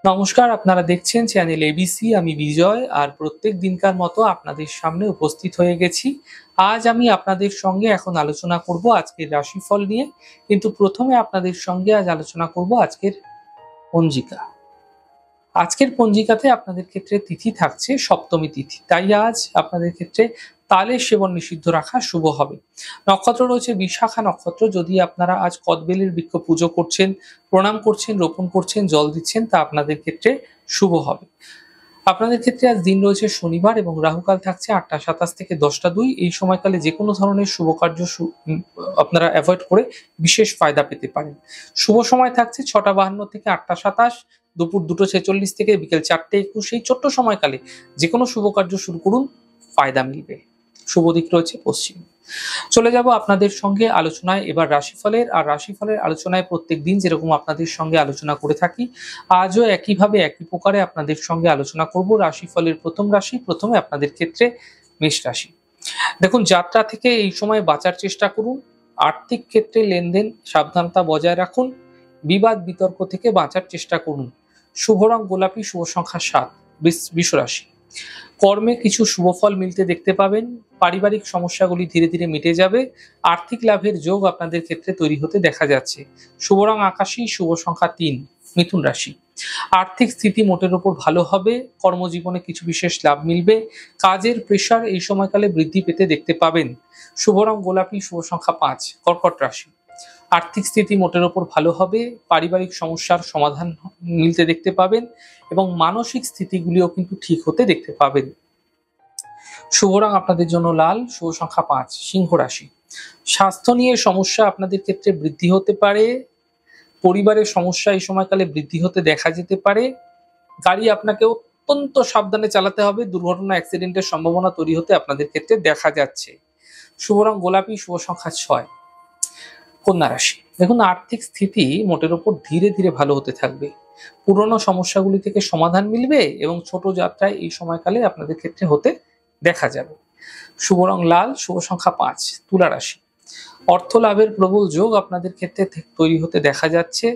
নমস্কার, আপনারা দেখছেন চ্যানেল এবিসি। আমি বিজয়, আর প্রত্যেক দিনকার মতো আপনাদের সামনে উপস্থিত হয়ে গেছি। আজ আমি আপনাদের সঙ্গে এখন আলোচনা করব আজকের রাশিফল নিয়ে, কিন্তু প্রথমে আপনাদের সঙ্গে আজ আলোচনা করব আজকের পঞ্জিকা। আজকের পঞ্জিকাতে আপনাদের ক্ষেত্রে তিথি থাকছে সপ্তমী তিথি, তাই আজ আপনাদের ক্ষেত্রে তালের সেবন নিষিদ্ধ রাখা শুভ হবে। নক্ষত্র রয়েছে বিশাখা নক্ষত্র। যদি আপনারা আজ কদবেলের বৃক্ষ পুজো করছেন, প্রণাম করছেন, রোপণ করছেন, জল দিচ্ছেন, তা আপনাদের ক্ষেত্রে শুভ হবে। আপনাদের ক্ষেত্রে আজ দিন রয়েছে শনিবার এবং রাহুকাল থাকছে 8টা 27 থেকে 10টা 2। এই সময়কালে যে কোনো ধরনের শুভ কার্য আপনারা অ্যাভয়েড করে বিশেষ ফায়দা পেতে পারেন। শুভ সময় থাকছে 6টা 52 থেকে 8টা 27, দুপুর 2টো 46 থেকে বিকেল 4টে 21। এই ছোট্ট সময়কালে যে কোনো শুভ কার্য শুরু করুন, ফায়দা মিলবে। শুভ দিক রয়েছে পশ্চিম। চলে যাব আপনাদের সঙ্গে আলোচনায় এবার রাশিফলের। আর রাশিফলের আলোচনায় প্রত্যেক দিন যেরকম আপনাদের সঙ্গে আলোচনা করে থাকি, আজও একইভাবে একই প্রকারে আপনাদের সঙ্গে আলোচনা করব রাশিফলের প্রথম রাশি। প্রথমে আপনাদের ক্ষেত্রে মেষ রাশি। দেখুন, যাত্রা থেকে এই সময় বাঁচার চেষ্টা করুন। আর্থিক ক্ষেত্রে লেনদেন সাবধানতা বজায় রাখুন। বিবাদ বিতর্ক থেকে বাঁচার চেষ্টা করুন। শুভ রং গোলাপি, শুভ সংখ্যা 7। বৃষ রাশি। কর্মে কিছু শুভফল মিলতে দেখতে পাবেন। পারিবারিক সমস্যাগুলি ধীরে ধীরে মিটে যাবে। আর্থিক লাভের যোগ আপনাদের ক্ষেত্রে তৈরি হতে দেখা যাচ্ছে। শুভ রং আকাশী, শুভ সংখ্যা 3। মিথুন রাশি। আর্থিক স্থিতি মোটের উপর ভালো হবে। কর্মজীবনে কিছু বিশেষ লাভ মিলবে। কাজের প্রেশার এই সময়কালে বৃদ্ধি পেতে দেখতে পাবেন। শুভ রং গোলাপি, শুভ সংখ্যা 5। কর্কট রাশি। আর্থিক স্থিতি মোটের উপর ভালো হবে। পারিবারিক সমস্যার সমাধান মিলতে দেখতে পাবেন এবং মানসিক স্থিতিগুলিও কিন্তু ঠিক হতে দেখতে পাবেন। শুভ রং আপনাদের জন্য লাল, শুভ সংখ্যা 5। সিংহ রাশি। স্বাস্থ্য নিয়ে সমস্যা আপনাদের ক্ষেত্রে বৃদ্ধি হতে পারে। পরিবারের সমস্যা এই সময়কালে বৃদ্ধি হতে দেখা যেতে পারে। গাড়ি আপনাকে অত্যন্ত সাবধানে চালাতে হবে। দুর্ঘটনা, অ্যাক্সিডেন্টের সম্ভাবনা তৈরি হতে আপনাদের ক্ষেত্রে দেখা যাচ্ছে। শুভ রং গোলাপি, শুভ সংখ্যা 6। কন্যা রাশি। দেখুন, আর্থিক স্থিতি মোটের উপর ধীরে ধীরে ভালো হতে থাকবে। পুরনো সমস্যাগুলি থেকে সমাধান মিলবে এবং ছোট যাত্রায় এই সময়কালে আপনাদের ক্ষেত্রে হতে দেখা যাবে। শুভ রং লাল, শুভ সংখ্যা 5। তুলা রাশি। অর্থ লাভের প্রবল যোগ আপনাদের ক্ষেত্রে তৈরি হতে দেখা যাচ্ছে।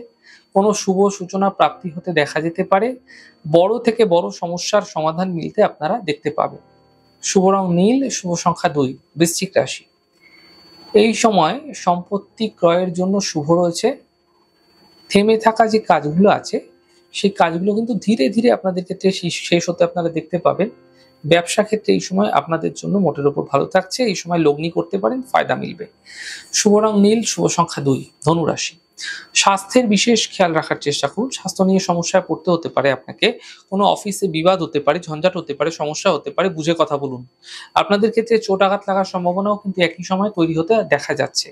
কোনো শুভ সূচনা প্রাপ্তি হতে দেখা যেতে পারে। বড় থেকে বড় সমস্যার সমাধান মিলতে আপনারা দেখতে পাবেন। শুভ রং নীল, শুভ সংখ্যা 2। বৃশ্চিক রাশি। এই সময় সম্পত্তি ক্রয়ের জন্য শুভ রয়েছে। থেমে থাকা যে কাজগুলো আছে, সেই কাজগুলো কিন্তু ধীরে ধীরে আপনাদের ক্ষেত্রে শেষ হতে আপনারা দেখতে পাবেন। ব্যবসা ক্ষেত্রে এই সময় আপনাদের জন্য মোটের উপর ভালো থাকছে। এই সময় লগ্নি করতে পারেন, ফায়দা মিলবে। শুভ রং নীল, শুভ সংখ্যা 2। ধনু রাশি। স্বাস্থ্যের বিশেষ খেয়াল রাখার চেষ্টা করুন। স্বাস্থ্য নিয়ে সমস্যায় পড়তে হতে পারে আপনাকে। কোনো অফিসে বিবাদ হতে পারে, ঝঞ্ঝাট হতে পারে, সমস্যা হতে পারে। বুঝে কথা বলুন। আপনাদের ক্ষেত্রে চোট আঘাত লাগার সম্ভাবনাও কিন্তু একই সময় তৈরি হতে দেখা যাচ্ছে।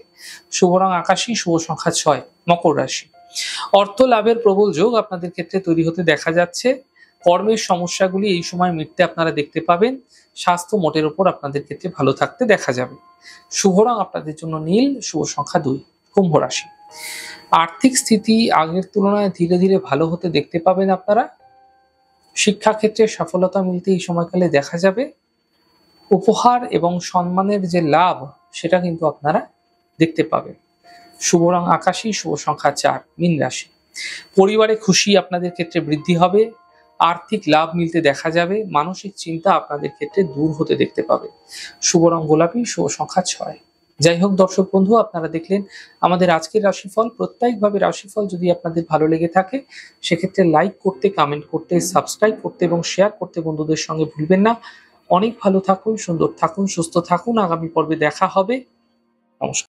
শুভ রং আকাশী, শুভ সংখ্যা 6। মকর রাশি। অর্থ লাভের প্রবল যোগ আপনাদের ক্ষেত্রে তৈরি হতে দেখা যাচ্ছে। কর্মের সমস্যাগুলি এই সময় মিটতে আপনারা দেখতে পাবেন। স্বাস্থ্য মোটের উপর আপনাদের ক্ষেত্রে ভালো থাকতে দেখা যাবে। শুভ রং আপনাদের জন্য নীল, শুভ সংখ্যা 2। কুম্ভ রাশি। আর্থিক স্থিতি আগের তুলনায় ধীরে ধীরে ভালো হতে দেখতে পাবেন আপনারা। শিক্ষাক্ষেত্রে সফলতা মিলতে এই সময়কালে দেখা যাবে। উপহার এবং সম্মানের যে লাভ, সেটা কিন্তু আপনারা দেখতে পাবেন। শুভ রং আকাশী, শুভ সংখ্যা 4। মীন রাশি। পরিবারে খুশি আপনাদের ক্ষেত্রে বৃদ্ধি হবে। আর্থিক লাভ মিলতে দেখা যাবে। মানসিক চিন্তা আপনাদের ক্ষেত্রে দূর হতে দেখতে পাবে। শুভ রং গোলাপি, শুভ সংখ্যা 6। যাই হোক দর্শক বন্ধু, আপনারা দেখলেন আমাদের আজকের রাশিফল। প্রত্যেকভাবে রাশিফল যদি আপনাদের ভালো লেগে থাকে, সেক্ষেত্রে লাইক করতে, কমেন্ট করতে, সাবস্ক্রাইব করতে এবং শেয়ার করতে বন্ধুদের সঙ্গে ভুলবেন না। অনেক ভালো থাকুন, সুন্দর থাকুন, সুস্থ থাকুন। আগামী পর্বে দেখা হবে। নমস্কার।